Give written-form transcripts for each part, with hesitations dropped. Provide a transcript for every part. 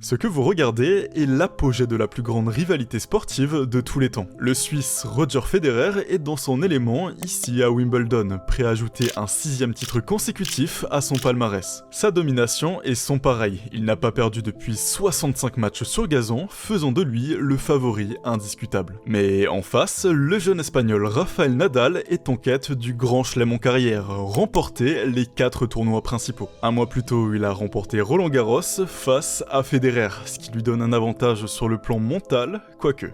Ce que vous regardez est l'apogée de la plus grande rivalité sportive de tous les temps. Le Suisse Roger Federer est dans son élément ici à Wimbledon, prêt à ajouter un 6e titre consécutif à son palmarès. Sa domination est sans pareil, il n'a pas perdu depuis 65 matchs sur gazon, faisant de lui le favori indiscutable. Mais en face, le jeune espagnol Rafael Nadal est en quête du grand chelem en carrière, remporté les 4 tournois principaux. Un mois plus tôt, il a remporté Roland Garros face à Federer, ce qui lui donne un avantage sur le plan mental, quoique.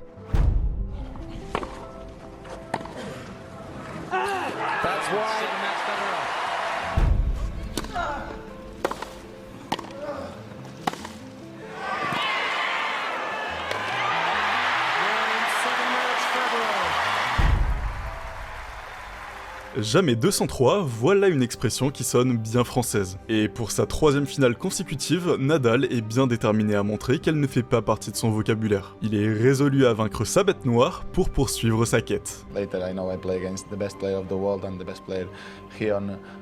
Jamais 203, voilà une expression qui sonne bien française. Et pour sa 3e finale consécutive, Nadal est bien déterminé à montrer qu'elle ne fait pas partie de son vocabulaire. Il est résolu à vaincre sa bête noire pour poursuivre sa quête. Later I know I play against the best player of the world and the best player here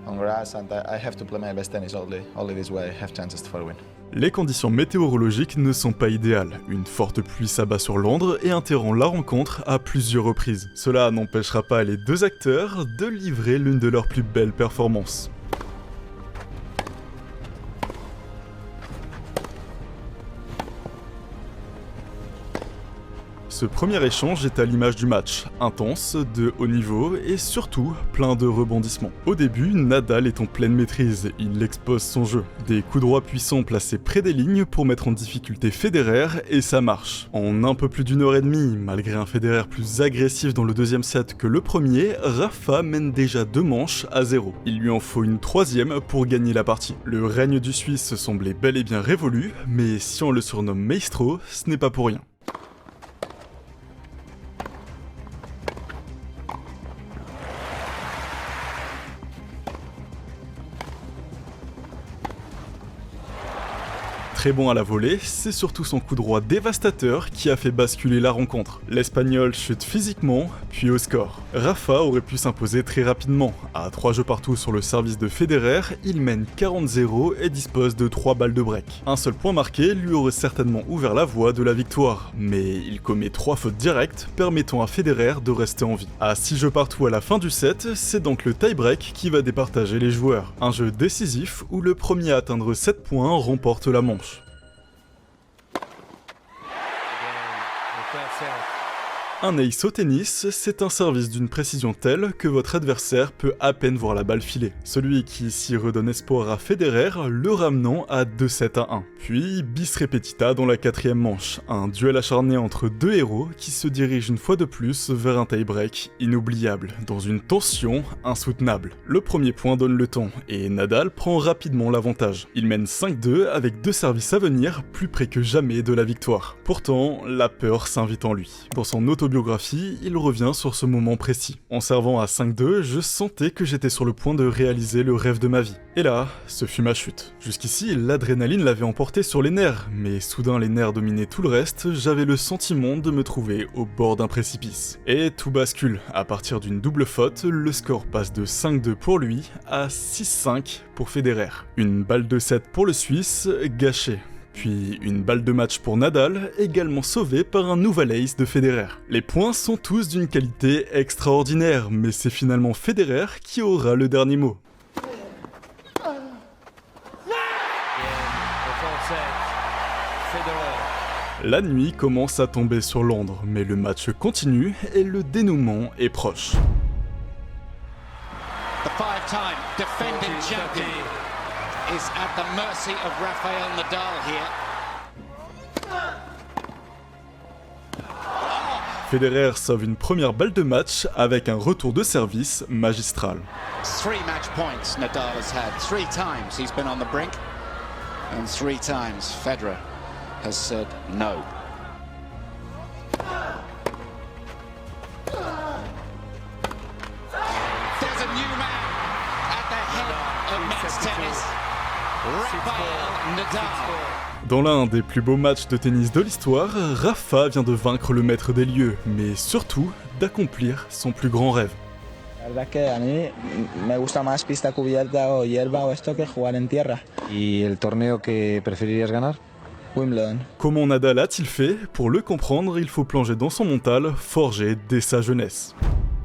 on grass, and I have to play my best tennis only this way I have chances for win. Les conditions météorologiques ne sont pas idéales. Une forte pluie s'abat sur Londres et interrompt la rencontre à plusieurs reprises. Cela n'empêchera pas les deux acteurs de livrer l'une de leurs plus belles performances. Ce premier échange est à l'image du match, intense, de haut niveau et surtout plein de rebondissements. Au début, Nadal est en pleine maîtrise, il expose son jeu. Des coups droits puissants placés près des lignes pour mettre en difficulté Federer et ça marche. En un peu plus d'une heure et demie, malgré un Federer plus agressif dans le deuxième set que le premier, Rafa mène déjà 2 manches à 0. Il lui en faut une 3e pour gagner la partie. Le règne du Suisse semblait bel et bien révolu, mais si on le surnomme Maestro, ce n'est pas pour rien. Très bon à la volée, c'est surtout son coup droit dévastateur qui a fait basculer la rencontre. L'Espagnol chute physiquement, puis au score. Rafa aurait pu s'imposer très rapidement. À 3 jeux partout sur le service de Federer, il mène 40-0 et dispose de 3 balles de break. Un seul point marqué lui aurait certainement ouvert la voie de la victoire, mais il commet 3 fautes directes, permettant à Federer de rester en vie. À 6 jeux partout à la fin du set, c'est donc le tie-break qui va départager les joueurs. Un jeu décisif où le premier à atteindre 7 points remporte la manche. Un ace au tennis, c'est un service d'une précision telle que votre adversaire peut à peine voir la balle filer. Celui qui ici redonne espoir à Federer, le ramenant à 2-7-1. Puis bis repetita dans la 4e manche, un duel acharné entre 2 héros qui se dirigent une fois de plus vers un tie-break inoubliable, dans une tension insoutenable. Le premier point donne le temps, et Nadal prend rapidement l'avantage. Il mène 5-2 avec 2 services à venir, plus près que jamais de la victoire. Pourtant, la peur s'invite en lui. Dans son autobiographie, il revient sur ce moment précis. En servant à 5-2, je sentais que j'étais sur le point de réaliser le rêve de ma vie. Et là, ce fut ma chute. Jusqu'ici, l'adrénaline l'avait emporté sur les nerfs, mais soudain les nerfs dominaient tout le reste, j'avais le sentiment de me trouver au bord d'un précipice. Et tout bascule. À partir d'une double faute, le score passe de 5-2 pour lui à 6-5 pour Federer. Une balle de 7 pour le Suisse, gâchée. Puis une balle de match pour Nadal, également sauvée par un nouvel ace de Federer. Les points sont tous d'une qualité extraordinaire, mais c'est finalement Federer qui aura le dernier mot. La nuit commence à tomber sur Londres, mais le match continue et le dénouement est proche. The 5-time defending champion is at the mercy of Rafael Nadal here. Federer sauve une première balle de match avec un retour de service magistral. 3 match points Nadal has had. 3 times he's been on the brink, and 3 times Federer has said no. There's a new man at the head of men's tennis. Rafael Nadal. Dans l'un des plus beaux matchs de tennis de l'histoire, Rafa vient de vaincre le maître des lieux, mais surtout d'accomplir son plus grand rêve. La verdad es que a mí me gusta más pista cubierta o hierba o esto que jugar en tierra. ¿Y el torneo que preferirías ganar? Wimbledon. Comment Nadal a-t-il fait? Pour le comprendre, il faut plonger dans son mental, forgé dès sa jeunesse.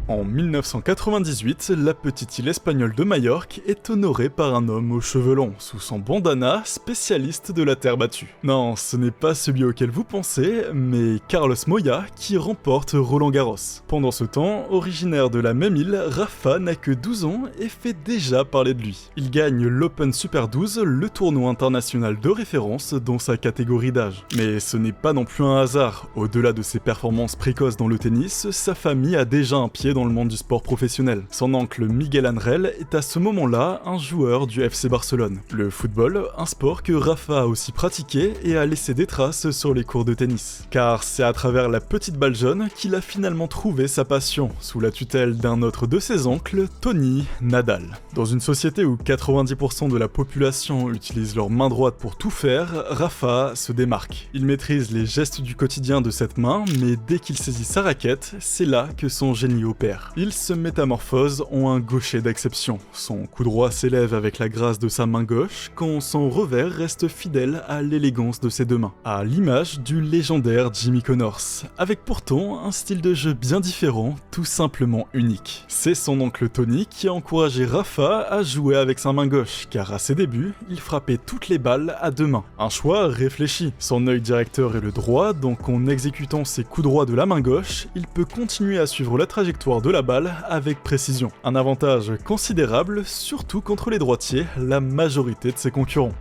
En 1998, la petite île espagnole de Majorque est honorée par un homme aux cheveux longs, sous son bandana, spécialiste de la terre battue. Non, ce n'est pas celui auquel vous pensez, mais Carlos Moya qui remporte Roland-Garros. Pendant ce temps, originaire de la même île, Rafa n'a que 12 ans et fait déjà parler de lui. Il gagne l'Open Super 12, le tournoi international de référence dans sa catégorie d'âge. Mais ce n'est pas non plus un hasard. Au-delà de ses performances précoces dans le tennis, sa famille a déjà un pied dans le monde du sport professionnel. Son oncle Miguel Ángel est à ce moment-là un joueur du FC Barcelone. Le football, un sport que Rafa a aussi pratiqué et a laissé des traces sur les cours de tennis. Car c'est à travers la petite balle jaune qu'il a finalement trouvé sa passion, sous la tutelle d'un autre de ses oncles, Tony Nadal. Dans une société où 90% de la population utilise leur main droite pour tout faire, Rafa se démarque. Il maîtrise les gestes du quotidien de cette main, mais dès qu'il saisit sa raquette, c'est là que son génie opère. Il se métamorphose en un gaucher d'exception. Son coup droit s'élève avec la grâce de sa main gauche, quand son revers reste fidèle à l'élégance de ses deux mains, à l'image du légendaire Jimmy Connors, avec pourtant un style de jeu bien différent, tout simplement unique. C'est son oncle Tony qui a encouragé Rafa à jouer avec sa main gauche, car à ses débuts, il frappait toutes les balles à deux mains. Un choix réfléchi. Son œil directeur est le droit, donc en exécutant ses coups droits de la main gauche, il peut continuer à suivre la trajectoire de la balle avec précision. Un avantage considérable, surtout contre les droitiers, la majorité de ses concurrents.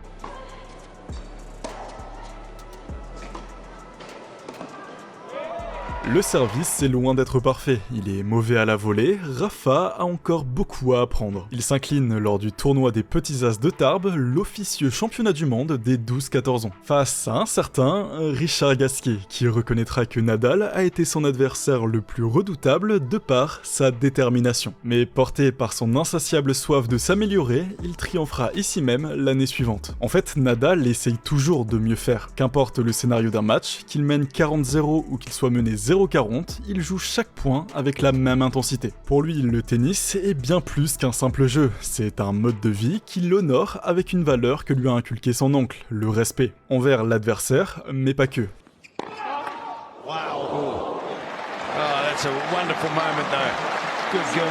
Le service est loin d'être parfait, il est mauvais à la volée, Rafa a encore beaucoup à apprendre. Il s'incline lors du tournoi des Petits As de Tarbes, l'officieux championnat du monde des 12-14 ans, face à un certain Richard Gasquet, qui reconnaîtra que Nadal a été son adversaire le plus redoutable de par sa détermination. Mais porté par son insatiable soif de s'améliorer, il triomphera ici même l'année suivante. En fait, Nadal essaye toujours de mieux faire. Qu'importe le scénario d'un match, qu'il mène 40-0 ou qu'il soit mené 0-40, il joue chaque point avec la même intensité. Pour lui, le tennis est bien plus qu'un simple jeu, c'est un mode de vie qui l'honore avec une valeur que lui a inculquée son oncle, le respect, envers l'adversaire, mais pas que. Wow. Oh, that's a wonderful moment though. Good girl.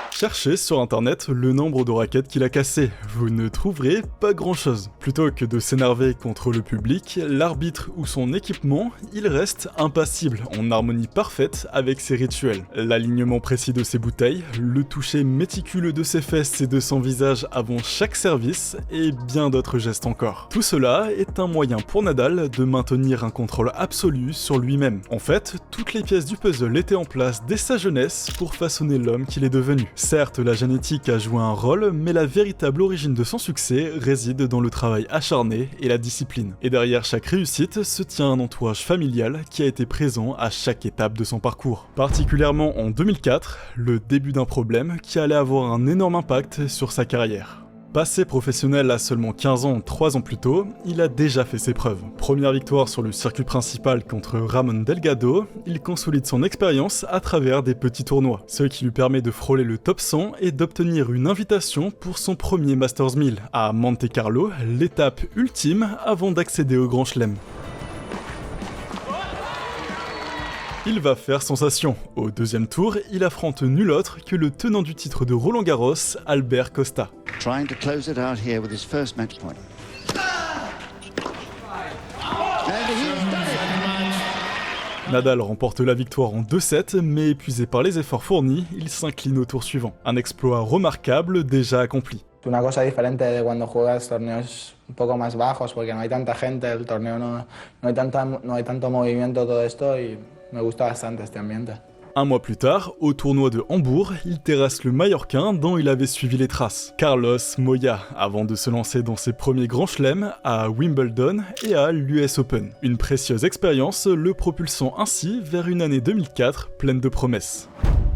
Cherchez sur internet le nombre de raquettes qu'il a cassées, vous ne trouverez pas grand chose. Plutôt que de s'énerver contre le public, l'arbitre ou son équipement, il reste impassible, en harmonie parfaite avec ses rituels. L'alignement précis de ses bouteilles, le toucher méticuleux de ses fesses et de son visage avant chaque service, et bien d'autres gestes encore. Tout cela est un moyen pour Nadal de maintenir un contrôle absolu sur lui-même. En fait, toutes les pièces du puzzle étaient en place dès sa jeunesse pour façonner l'homme qu'il est devenu. Certes, la génétique a joué un rôle, mais la véritable origine de son succès réside dans le travail acharné et la discipline. Et derrière chaque réussite se tient un entourage familial qui a été présent à chaque étape de son parcours. Particulièrement en 2004, le début d'un problème qui allait avoir un énorme impact sur sa carrière. Passé professionnel à seulement 15 ans, 3 ans plus tôt, il a déjà fait ses preuves. Première victoire sur le circuit principal contre Ramon Delgado, il consolide son expérience à travers des petits tournois, ce qui lui permet de frôler le top 100 et d'obtenir une invitation pour son premier Masters 1000 à Monte Carlo, l'étape ultime avant d'accéder au Grand Chelem. Il va faire sensation. Au deuxième tour, il affronte nul autre que le tenant du titre de Roland-Garros, Albert Costa. Trying to close it out here with his first match point. Nadal remporte la victoire en 2-7, mais épuisé par les efforts fournis, il s'incline au tour suivant. Un exploit remarquable déjà accompli. Es una cosa diferente de cuando juegas torneos un poco más bajos porque no hay tanta gente, el torneo no hay tanto movimiento, todo esto y me gusta bastante este ambiente. Un mois plus tard, au tournoi de Hambourg, il terrasse le Mallorquin dont il avait suivi les traces, Carlos Moya, avant de se lancer dans ses premiers grands chelems à Wimbledon et à l'US Open. Une précieuse expérience le propulsant ainsi vers une année 2004 pleine de promesses.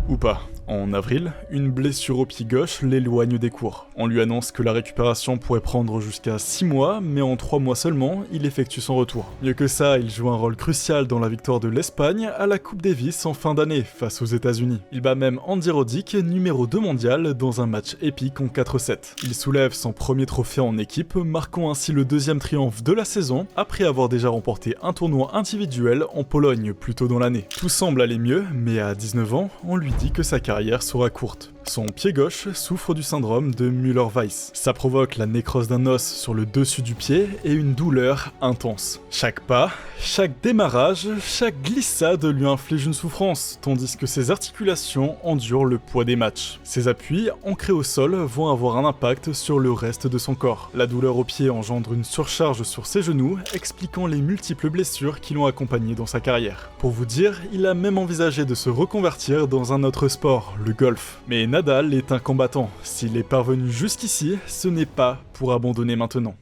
Ou pas. En avril, une blessure au pied gauche l'éloigne des cours. On lui annonce que la récupération pourrait prendre jusqu'à 6 mois, mais en 3 mois seulement, il effectue son retour. Mieux que ça, il joue un rôle crucial dans la victoire de l'Espagne à la Coupe Davis en fin d'année face aux États-Unis. Il bat même Andy Roddick, numéro 2 mondial, dans un match épique en 4-7. Il soulève son premier trophée en équipe, marquant ainsi le deuxième triomphe de la saison, après avoir déjà remporté un tournoi individuel en Pologne plus tôt dans l'année. Tout semble aller mieux, mais à 19 ans, on lui dit que sa carrière sera courte. Son pied gauche souffre du syndrome de Müller-Weiss. Ça provoque la nécrose d'un os sur le dessus du pied et une douleur intense. Chaque pas, chaque démarrage, chaque glissade lui inflige une souffrance, tandis que ses articulations endurent le poids des matchs. Ses appuis, ancrés au sol, vont avoir un impact sur le reste de son corps. La douleur au pied engendre une surcharge sur ses genoux, expliquant les multiples blessures qui l'ont accompagné dans sa carrière. Pour vous dire, il a même envisagé de se reconvertir dans un autre sport, le golf. Mais Nadal est un combattant. S'il est parvenu jusqu'ici, ce n'est pas pour abandonner maintenant.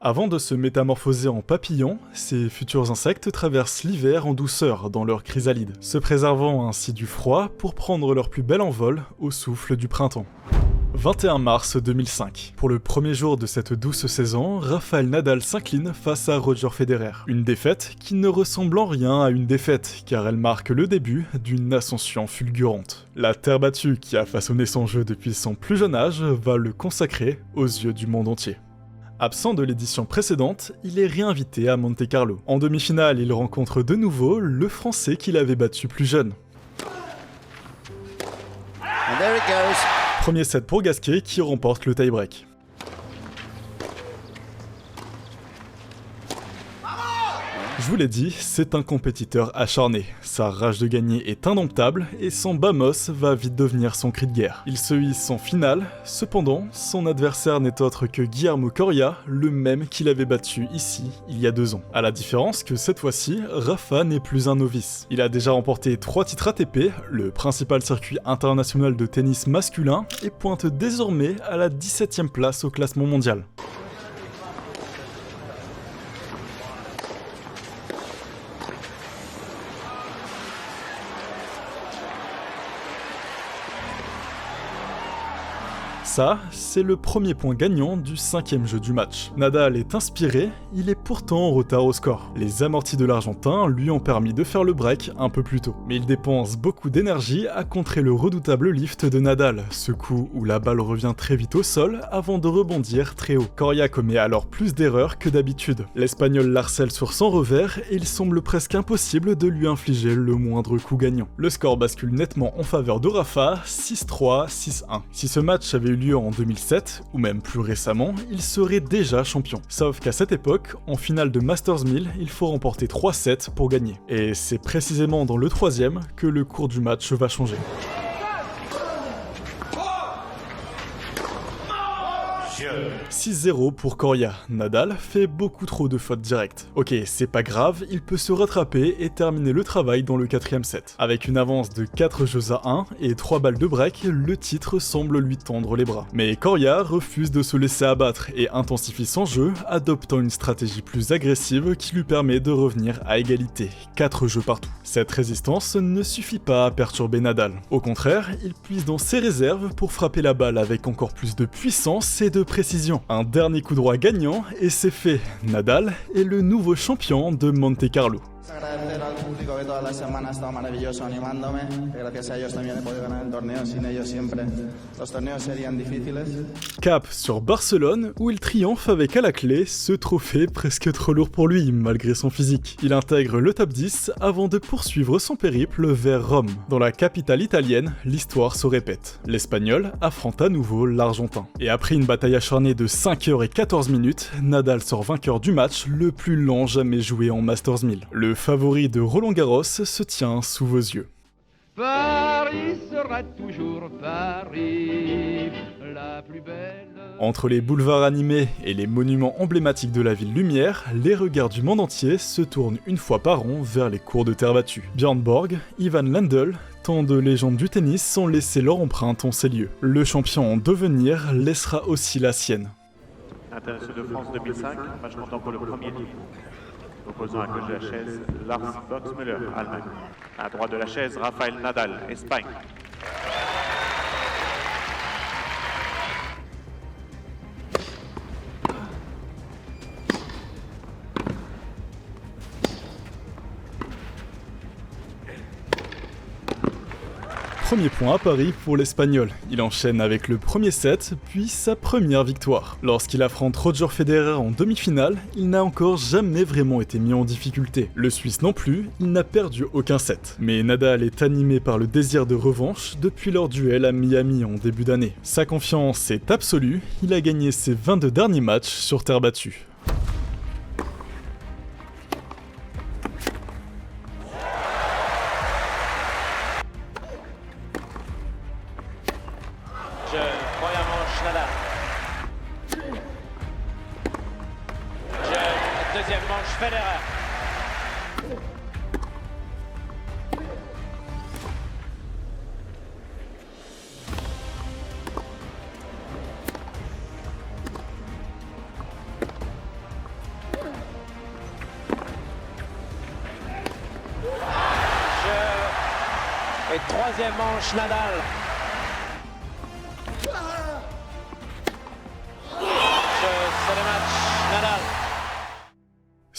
Avant de se métamorphoser en papillon, ces futurs insectes traversent l'hiver en douceur dans leur chrysalide, se préservant ainsi du froid pour prendre leur plus bel envol au souffle du printemps. 21 mars 2005. Pour le premier jour de cette douce saison, Rafael Nadal s'incline face à Roger Federer. Une défaite qui ne ressemble en rien à une défaite, car elle marque le début d'une ascension fulgurante. La terre battue qui a façonné son jeu depuis son plus jeune âge va le consacrer aux yeux du monde entier. Absent de l'édition précédente, il est réinvité à Monte-Carlo. En demi-finale, il rencontre de nouveau le Français qu'il avait battu plus jeune. And there it goes. Premier set pour Gasquet qui remporte le tie-break. Je vous l'ai dit, c'est un compétiteur acharné. Sa rage de gagner est indomptable et son Bamos va vite devenir son cri de guerre. Il se hisse en finale, cependant, son adversaire n'est autre que Guillermo Coria, le même qu'il avait battu ici il y a 2 ans. À la différence que cette fois-ci, Rafa n'est plus un novice. Il a déjà remporté 3 titres ATP, le principal circuit international de tennis masculin, et pointe désormais à la 17e place au classement mondial. Ça, c'est le premier point gagnant du 5e jeu du match. Nadal est inspiré, il est pourtant en retard au score. Les amortis de l'Argentin lui ont permis de faire le break un peu plus tôt. Mais il dépense beaucoup d'énergie à contrer le redoutable lift de Nadal, ce coup où la balle revient très vite au sol avant de rebondir très haut. Coria commet alors plus d'erreurs que d'habitude. L'Espagnol l'harcèle sur son revers et il semble presque impossible de lui infliger le moindre coup gagnant. Le score bascule nettement en faveur de Rafa, 6-3, 6-1. Si ce match avait eu lieu en 2007, ou même plus récemment, il serait déjà champion. Sauf qu'à cette époque, en finale de Masters 1000, il faut remporter 3 sets pour gagner. Et c'est précisément dans le 3e que le cours du match va changer. 6-0 pour Coria. Nadal fait beaucoup trop de fautes directes. Ok, c'est pas grave, il peut se rattraper et terminer le travail dans le 4e set. Avec une avance de 4 jeux à 1 et 3 balles de break, le titre semble lui tendre les bras. Mais Coria refuse de se laisser abattre et intensifie son jeu, adoptant une stratégie plus agressive qui lui permet de revenir à égalité, 4 jeux partout. Cette résistance ne suffit pas à perturber Nadal. Au contraire, il puise dans ses réserves pour frapper la balle avec encore plus de puissance et de précision. Un dernier coup droit gagnant et c'est fait. Nadal est le nouveau champion de Monte-Carlo. Agradecer al público que toda la semana ha estado maravilloso animándome, que gracias a ellos también he podido ganar el torneo, sin ellos siempre los torneos serían difíciles. Cap sur Barcelone où il triomphe avec à la clé ce trophée presque trop lourd pour lui malgré son physique. Il intègre le top 10 avant de poursuivre son périple vers Rome. Dans la capitale italienne, l'histoire se répète. L'Espagnol affronte à nouveau l'Argentin. Et après une bataille acharnée de 5h14 minutes, Nadal sort vainqueur du match le plus long jamais joué en Masters 1000. Le favori de Roland Garros se tient sous vos yeux. Paris sera toujours Paris, la plus belle. Entre les boulevards animés et les monuments emblématiques de la ville lumière, les regards du monde entier se tournent une fois par an vers les cours de terre battue. Björn Borg, Ivan Lendl, tant de légendes du tennis ont laissé leur empreinte en ces lieux. Le champion en devenir laissera aussi la sienne. International de France 2005, match comptant pour le premier titre. Opposant à gauche de la chaise, Lars Boxmüller, Allemagne. À droite de la chaise, Rafael Nadal, Espagne. premier point à Paris pour l'Espagnol. Il enchaîne avec le premier set, puis sa première victoire. Lorsqu'il affronte Roger Federer en demi-finale, il n'a encore jamais vraiment été mis en difficulté. Le Suisse non plus, il n'a perdu aucun set. Mais Nadal est animé par le désir de revanche depuis leur duel à Miami en début d'année. Sa confiance est absolue, il a gagné ses 22 derniers matchs sur terre battue. Première manche, Nadal. Deuxième manche, Federer. Et troisième manche, Nadal. C'est le match, Nadal.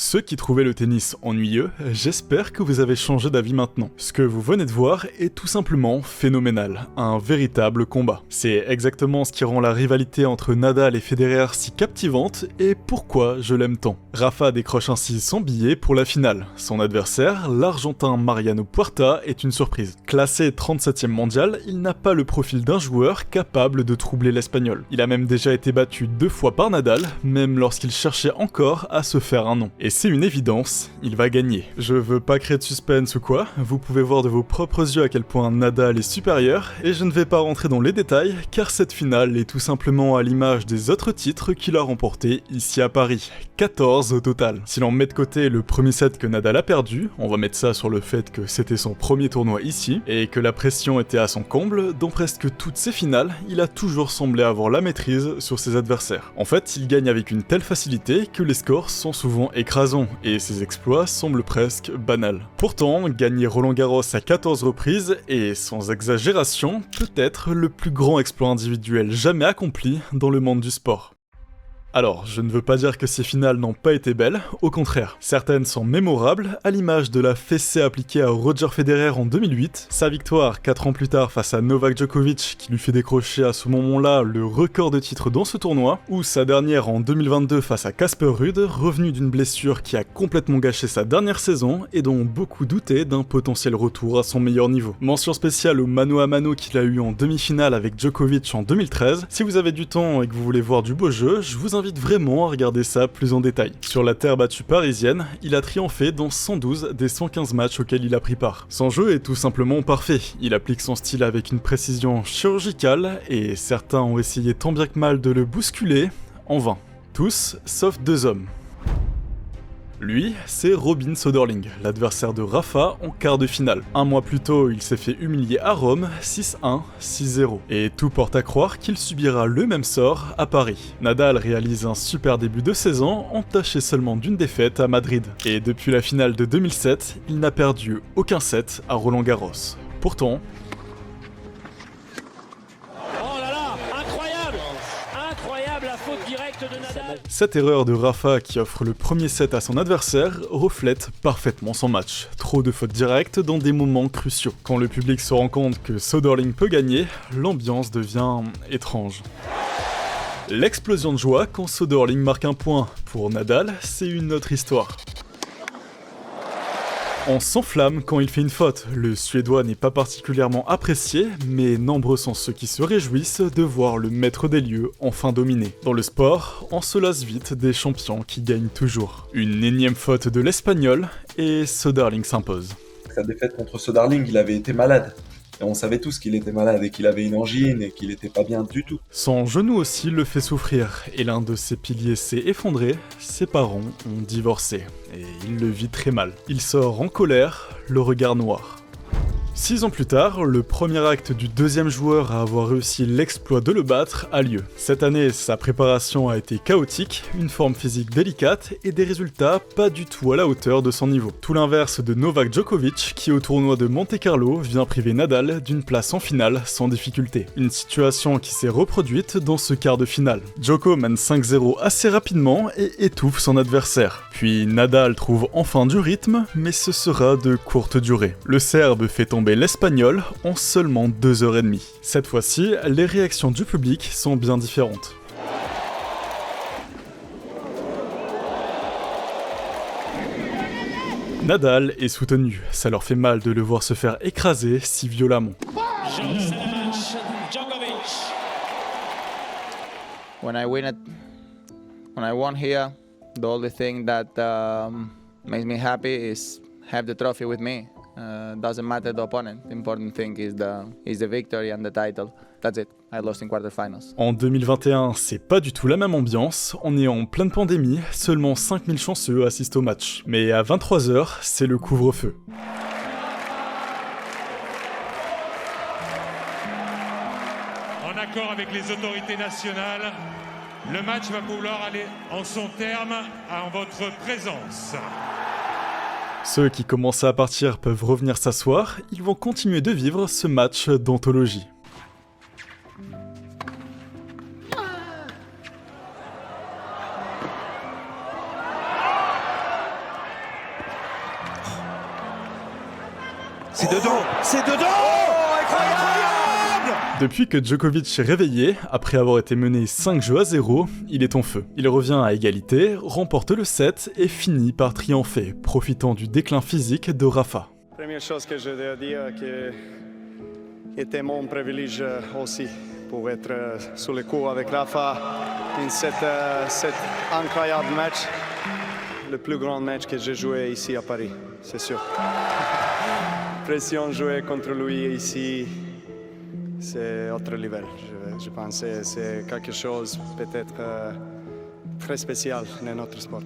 Ceux qui trouvaient le tennis ennuyeux, j'espère que vous avez changé d'avis maintenant. Ce que vous venez de voir est tout simplement phénoménal, un véritable combat. C'est exactement ce qui rend la rivalité entre Nadal et Federer si captivante et pourquoi je l'aime tant. Rafa décroche ainsi son billet pour la finale. Son adversaire, l'Argentin Mariano Puerta, est une surprise. Classé 37e mondial, il n'a pas le profil d'un joueur capable de troubler l'Espagnol. Il a même déjà été battu 2 fois par Nadal, même lorsqu'il cherchait encore à se faire un nom. Et c'est une évidence, il va gagner. Je veux pas créer de suspense ou quoi, vous pouvez voir de vos propres yeux à quel point Nadal est supérieur, et je ne vais pas rentrer dans les détails, car cette finale est tout simplement à l'image des autres titres qu'il a remportés ici à Paris. 14 au total. Si l'on met de côté le premier set que Nadal a perdu, on va mettre ça sur le fait que c'était son premier tournoi ici, et que la pression était à son comble, dans presque toutes ses finales, il a toujours semblé avoir la maîtrise sur ses adversaires. En fait, il gagne avec une telle facilité que les scores sont souvent écrasants, et ses exploits semblent presque banals. Pourtant, gagner Roland-Garros à 14 reprises est, sans exagération, peut-être le plus grand exploit individuel jamais accompli dans le monde du sport. Alors, je ne veux pas dire que ces finales n'ont pas été belles, au contraire. Certaines sont mémorables, à l'image de la fessée appliquée à Roger Federer en 2008, sa victoire 4 ans plus tard face à Novak Djokovic qui lui fait décrocher à ce moment-là le record de titres dans ce tournoi, ou sa dernière en 2022 face à Casper Ruud, revenu d'une blessure qui a complètement gâché sa dernière saison et dont beaucoup doutaient d'un potentiel retour à son meilleur niveau. Mention spéciale au mano à mano qu'il a eu en demi-finale avec Djokovic en 2013. Si vous avez du temps et que vous voulez voir du beau jeu, je vous invite vraiment à regarder ça plus en détail. Sur la terre battue parisienne, il a triomphé dans 112 des 115 matchs auxquels il a pris part. Son jeu est tout simplement parfait, il applique son style avec une précision chirurgicale et certains ont essayé tant bien que mal de le bousculer, en vain. Tous, sauf 2 hommes. Lui, c'est Robin Söderling, l'adversaire de Rafa en quart de finale. Un mois plus tôt, il s'est fait humilier à Rome, 6-1, 6-0. Et tout porte à croire qu'il subira le même sort à Paris. Nadal réalise un super début de saison, entaché seulement d'une défaite à Madrid. Et depuis la finale de 2007, il n'a perdu aucun set à Roland-Garros. Pourtant, cette erreur de Rafa qui offre le premier set à son adversaire reflète parfaitement son match. Trop de fautes directes dans des moments cruciaux. Quand le public se rend compte que Söderling peut gagner, l'ambiance devient étrange. L'explosion de joie quand Söderling marque un point. Pour Nadal, c'est une autre histoire. On s'enflamme quand il fait une faute. Le Suédois n'est pas particulièrement apprécié, mais nombreux sont ceux qui se réjouissent de voir le maître des lieux enfin dominer. Dans le sport, on se lasse vite des champions qui gagnent toujours. Une énième faute de l'Espagnol et Söderling s'impose. Sa défaite contre Söderling, il avait été malade. Et on savait tous qu'il était malade et qu'il avait une angine et qu'il était pas bien du tout. Son genou aussi le fait souffrir, et l'un de ses piliers s'est effondré, ses parents ont divorcé, et il le vit très mal. Il sort en colère, le regard noir. 6 ans plus tard, le premier acte du deuxième joueur à avoir réussi l'exploit de le battre a lieu. Cette année, sa préparation a été chaotique, une forme physique délicate et des résultats pas du tout à la hauteur de son niveau. Tout l'inverse de Novak Djokovic qui au tournoi de Monte-Carlo vient priver Nadal d'une place en finale sans difficulté. Une situation qui s'est reproduite dans ce quart de finale. Djoko mène 5-0 assez rapidement et étouffe son adversaire. Puis Nadal trouve enfin du rythme, mais ce sera de courte durée. Le Serbe fait tomber tomber l'Espagnol en seulement 2h30. Cette fois-ci, les réactions du public sont bien différentes. Nadal est soutenu, ça leur fait mal de le voir se faire écraser si violemment. When I won here, the only thing that makes me happy is have the trophy with me. Doesn't matter the opponent. The important thing is the victory and the title. That's it. I lost in quarterfinals. En 2021, c'est pas du tout la même ambiance. On est en pleine pandémie, seulement 5000 chanceux assistent au match. Mais à 23h, c'est le couvre-feu. En accord avec les autorités nationales, le match va pouvoir aller en son terme en votre présence. Ceux qui commencent à partir peuvent revenir s'asseoir, ils vont continuer de vivre ce match d'anthologie. C'est dedans! C'est dedans! Oh, incroyable! Depuis que Djokovic est réveillé, après avoir été mené 5-0, il est en feu. Il revient à égalité, remporte le set et finit par triompher, profitant du déclin physique de Rafa. Première chose que je dois dire, que était mon privilège aussi pour être sur le court avec Rafa dans cet incroyable match, le plus grand match que j'ai joué ici à Paris, c'est sûr. Pression jouer contre lui ici, c'est autre level. Je pense que c'est quelque chose peut-être très spécial dans notre sport.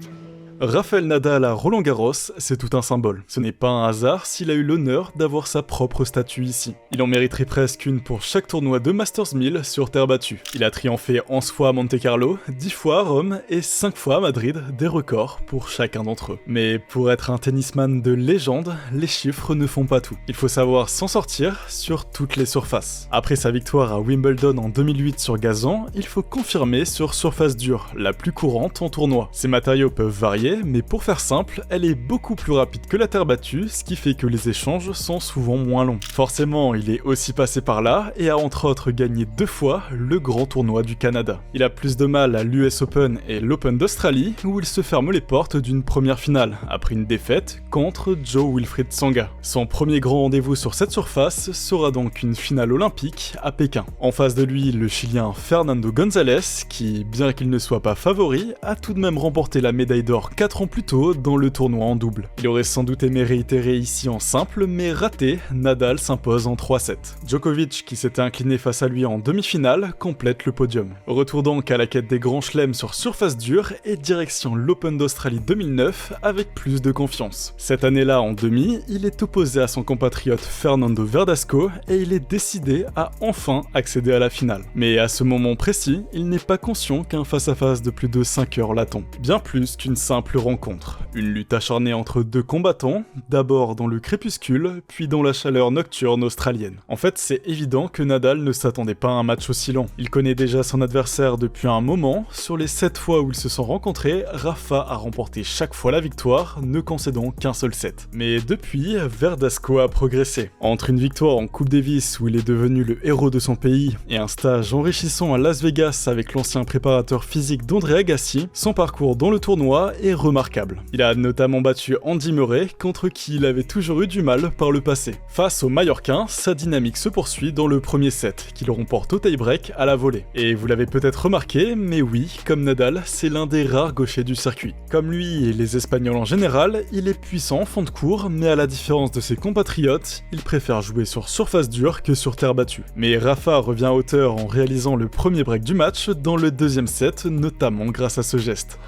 Rafael Nadal à Roland-Garros, c'est tout un symbole. Ce n'est pas un hasard s'il a eu l'honneur d'avoir sa propre statue ici. Il en mériterait presque une pour chaque tournoi de Masters 1000 sur terre battue. Il a triomphé 11 fois à Monte-Carlo, 10 fois à Rome et 5 fois à Madrid, des records pour chacun d'entre eux. Mais pour être un tennisman de légende, les chiffres ne font pas tout. Il faut savoir s'en sortir sur toutes les surfaces. Après sa victoire à Wimbledon en 2008 sur gazon, il faut confirmer sur surface dure, la plus courante en tournoi. Ces matériaux peuvent varier, mais pour faire simple, elle est beaucoup plus rapide que la terre battue, ce qui fait que les échanges sont souvent moins longs. Forcément, il est aussi passé par là et a entre autres gagné 2 fois le grand tournoi du Canada. Il a plus de mal à l'US Open et l'Open d'Australie, où il se ferme les portes d'une première finale, après une défaite contre Jo-Wilfried Tsonga. Son premier grand rendez-vous sur cette surface sera donc une finale olympique à Pékin. En face de lui, le Chilien Fernando González, qui, bien qu'il ne soit pas favori, a tout de même remporté la médaille d'or 4 ans plus tôt dans le tournoi en double. Il aurait sans doute aimé réitérer ici en simple, mais raté, Nadal s'impose en 3-7. Djokovic, qui s'était incliné face à lui en demi-finale, complète le podium. Retour donc à la quête des grands chelems sur surface dure et direction l'Open d'Australie 2009 avec plus de confiance. Cette année-là, en demi, il est opposé à son compatriote Fernando Verdasco et il est décidé à enfin accéder à la finale. Mais à ce moment précis, il n'est pas conscient qu'un face-à-face de plus de 5 heures l'attend. Bien plus qu'une simple rencontre. Une lutte acharnée entre deux combattants, d'abord dans le crépuscule, puis dans la chaleur nocturne australienne. En fait, c'est évident que Nadal ne s'attendait pas à un match aussi long. Il connaît déjà son adversaire depuis un moment. Sur les 7 fois où ils se sont rencontrés, Rafa a remporté chaque fois la victoire, ne concédant qu'un seul set. Mais depuis, Verdasco a progressé. Entre une victoire en Coupe Davis où il est devenu le héros de son pays et un stage enrichissant à Las Vegas avec l'ancien préparateur physique d'André Agassi, son parcours dans le tournoi est remarquable. Il a notamment battu Andy Murray, contre qui il avait toujours eu du mal par le passé. Face aux Mallorquins, sa dynamique se poursuit dans le premier set, qu'il remporte au tie-break à la volée. Et vous l'avez peut-être remarqué, mais oui, comme Nadal, c'est l'un des rares gauchers du circuit. Comme lui et les Espagnols en général, il est puissant en fond de court, mais à la différence de ses compatriotes, il préfère jouer sur surface dure que sur terre battue. Mais Rafa revient à hauteur en réalisant le premier break du match dans le deuxième set, notamment grâce à ce geste.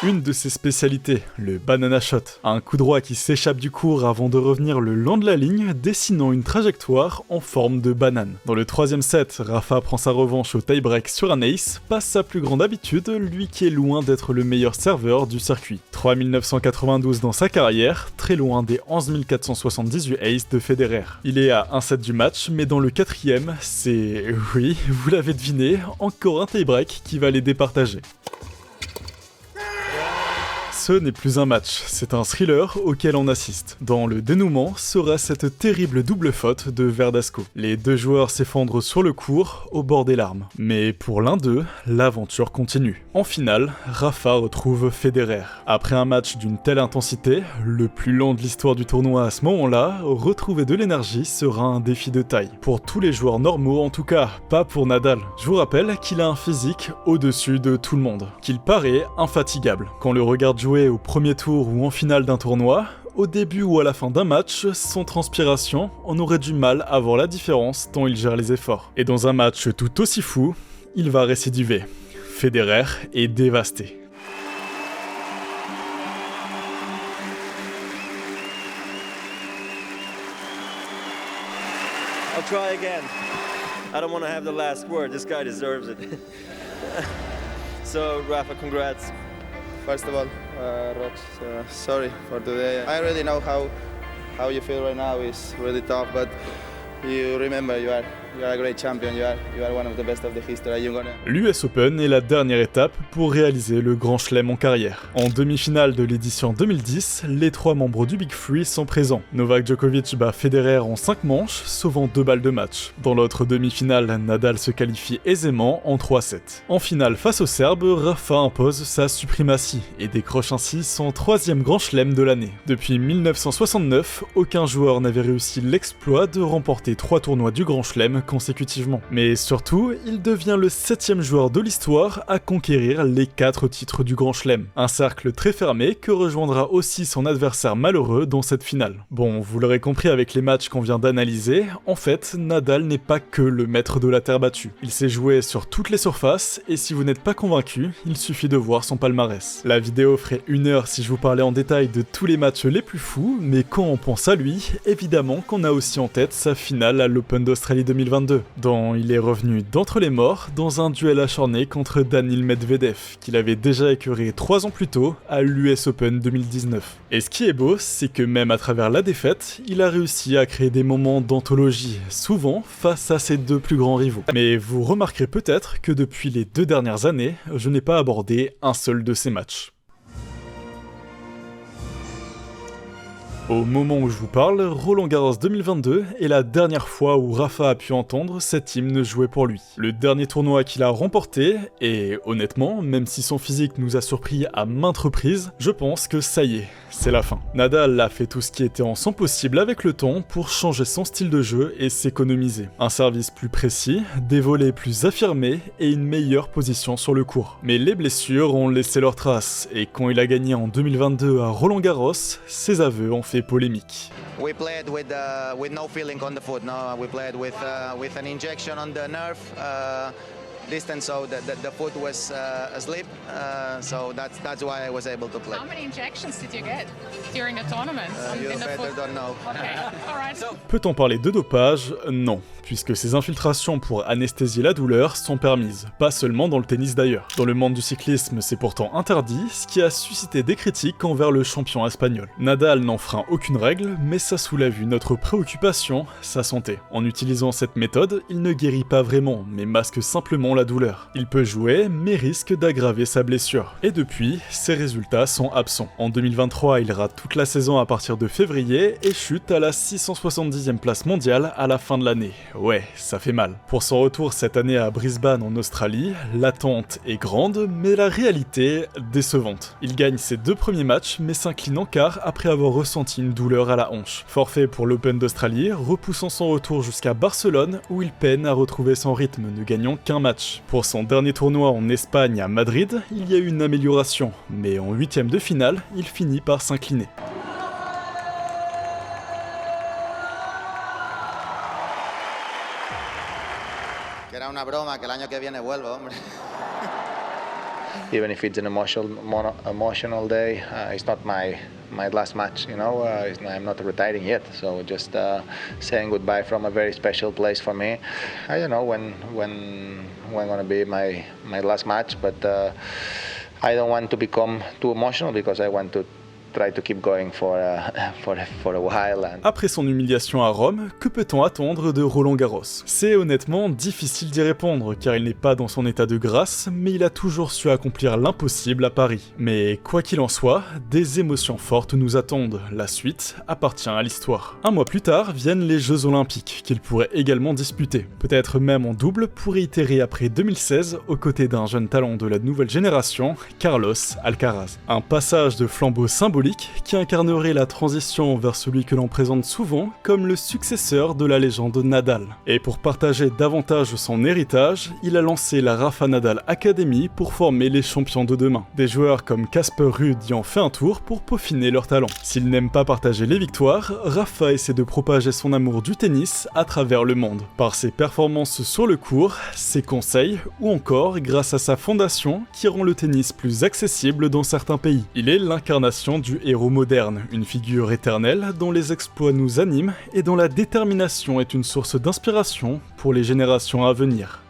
Une de ses spécialités, le banana shot. Un coup droit qui s'échappe du court avant de revenir le long de la ligne, dessinant une trajectoire en forme de banane. Dans le troisième set, Rafa prend sa revanche au tie-break sur un ace, pas sa plus grande habitude, lui qui est loin d'être le meilleur serveur du circuit. 3992 dans sa carrière, très loin des 11 478 aces de Federer. Il est à 1 set du match, mais dans le quatrième, c'est... oui, vous l'avez deviné, encore un tie-break qui va les départager. ce n'est plus un match, c'est un thriller auquel on assiste. Dans le dénouement sera cette terrible double faute de Verdasco. Les deux joueurs s'effondrent sur le court, au bord des larmes. Mais pour l'un d'eux, l'aventure continue. En finale, Rafa retrouve Federer. Après un match d'une telle intensité, le plus long de l'histoire du tournoi à ce moment-là, retrouver de l'énergie sera un défi de taille. Pour tous les joueurs normaux en tout cas, pas pour Nadal. Je vous rappelle qu'il a un physique au-dessus de tout le monde, qu'il paraît infatigable. Qu'on le regarde jouer au premier tour ou en finale d'un tournoi, au début ou à la fin d'un match, sans transpiration, on aurait du mal à voir la différence tant il gère les efforts. Et dans un match tout aussi fou, il va récidiver. Federer est dévasté. I'll try again. I don't want to have the last word. This guy deserves it. So, Rafa, congrats. First of all, Roch, sorry for today. I already know how you feel right now. It's really tough, but you remember you are a great champion. You are one of the best of the history. L'US Open est la dernière étape pour réaliser le grand chelem en carrière. En demi-finale de l'édition 2010, les 3 membres du Big Three sont présents. Novak Djokovic bat Federer en 5 manches, sauvant 2 balles de match. Dans l'autre demi-finale, Nadal se qualifie aisément en 3-7. En finale face aux Serbes, Rafa impose sa suprématie et décroche ainsi son 3e grand chelem de l'année. Depuis 1969, aucun joueur n'avait réussi l'exploit de remporter 3 tournois du grand chelem consécutivement. Mais surtout, il devient le 7e joueur de l'histoire à conquérir les 4 titres du Grand Chelem. Un cercle très fermé que rejoindra aussi son adversaire malheureux dans cette finale. Bon, vous l'aurez compris avec les matchs qu'on vient d'analyser, en fait, Nadal n'est pas que le maître de la terre battue. Il s'est joué sur toutes les surfaces et si vous n'êtes pas convaincu, il suffit de voir son palmarès. La vidéo ferait 1 heure si je vous parlais en détail de tous les matchs les plus fous, mais quand on pense à lui, évidemment qu'on a aussi en tête sa finale à l'Open d'Australie 2022, dont il est revenu d'entre les morts dans un duel acharné contre Daniil Medvedev, qu'il avait déjà écœuré 3 ans plus tôt à l'US Open 2019. Et ce qui est beau, c'est que même à travers la défaite, il a réussi à créer des moments d'anthologie, souvent face à ses 2 plus grands rivaux. Mais vous remarquerez peut-être que depuis les 2 dernières années, je n'ai pas abordé un seul de ces matchs. Au moment où je vous parle, Roland-Garros 2022 est la dernière fois où Rafa a pu entendre cet hymne jouer pour lui. Le dernier tournoi qu'il a remporté, et honnêtement, même si son physique nous a surpris à maintes reprises, je pense que ça y est, c'est la fin. Nadal a fait tout ce qui était en son possible avec le temps pour changer son style de jeu et s'économiser. Un service plus précis, des volets plus affirmés et une meilleure position sur le court. Mais les blessures ont laissé leurs traces, et quand il a gagné en 2022 à Roland-Garros, ses aveux ont fait polémique. We played with no feeling on the foot. No, we played with an injection on the nerve distance, so the foot was asleep. So that's why I was able to play. How many injections did you get during the tournament? You better don't know. Okay, all right. Peut-on parler de dopage? Non, puisque ces infiltrations pour anesthésier la douleur sont permises, pas seulement dans le tennis d'ailleurs. Dans le monde du cyclisme, c'est pourtant interdit, ce qui a suscité des critiques envers le champion espagnol. Nadal n'enfreint aucune règle, mais ça soulève une autre préoccupation, sa santé. En utilisant cette méthode, il ne guérit pas vraiment, mais masque simplement la douleur. Il peut jouer, mais risque d'aggraver sa blessure. Et depuis, ses résultats sont absents. En 2023, il rate toute la saison à partir de février et chute à la 670e place mondiale à la fin de l'année. Ouais, ça fait mal. Pour son retour cette année à Brisbane en Australie, l'attente est grande, mais la réalité décevante. Il gagne ses 2 premiers matchs, mais s'incline en quart après avoir ressenti une douleur à la hanche. Forfait pour l'Open d'Australie, repoussant son retour jusqu'à Barcelone, où il peine à retrouver son rythme, ne gagnant qu'un match. Pour son dernier tournoi en Espagne à Madrid, il y a eu une amélioration, mais en 8e de finale, il finit par s'incliner. Era una broma, que el año que viene vuelvo, hombre. Even if it's an emotional day, it's not my last match, you know. I'm not retiring yet, so just saying goodbye from a very special place for me. I don't know when gonna be my last match, but I don't want to become too emotional because I want to try to keep going for a while. Après son humiliation à Rome, que peut-on attendre de Roland Garros? C'est honnêtement difficile d'y répondre, car il n'est pas dans son état de grâce, mais il a toujours su accomplir l'impossible à Paris. Mais quoi qu'il en soit, des émotions fortes nous attendent. La suite appartient à l'histoire. Un mois plus tard viennent les Jeux Olympiques, qu'il pourrait également disputer. Peut-être même en double pour réitérer après 2016, aux côtés d'un jeune talent de la nouvelle génération, Carlos Alcaraz. Un passage de flambeau symbolique qui incarnerait la transition vers celui que l'on présente souvent comme le successeur de la légende Nadal. Et pour partager davantage son héritage, il a lancé la Rafa Nadal Academy pour former les champions de demain. Des joueurs comme Casper Ruud y ont fait un tour pour peaufiner leur talent. S'il n'aime pas partager les victoires, Rafa essaie de propager son amour du tennis à travers le monde. Par ses performances sur le court, ses conseils, ou encore grâce à sa fondation qui rend le tennis plus accessible dans certains pays. Il est l'incarnation du héros moderne, une figure éternelle dont les exploits nous animent et dont la détermination est une source d'inspiration pour les générations à venir.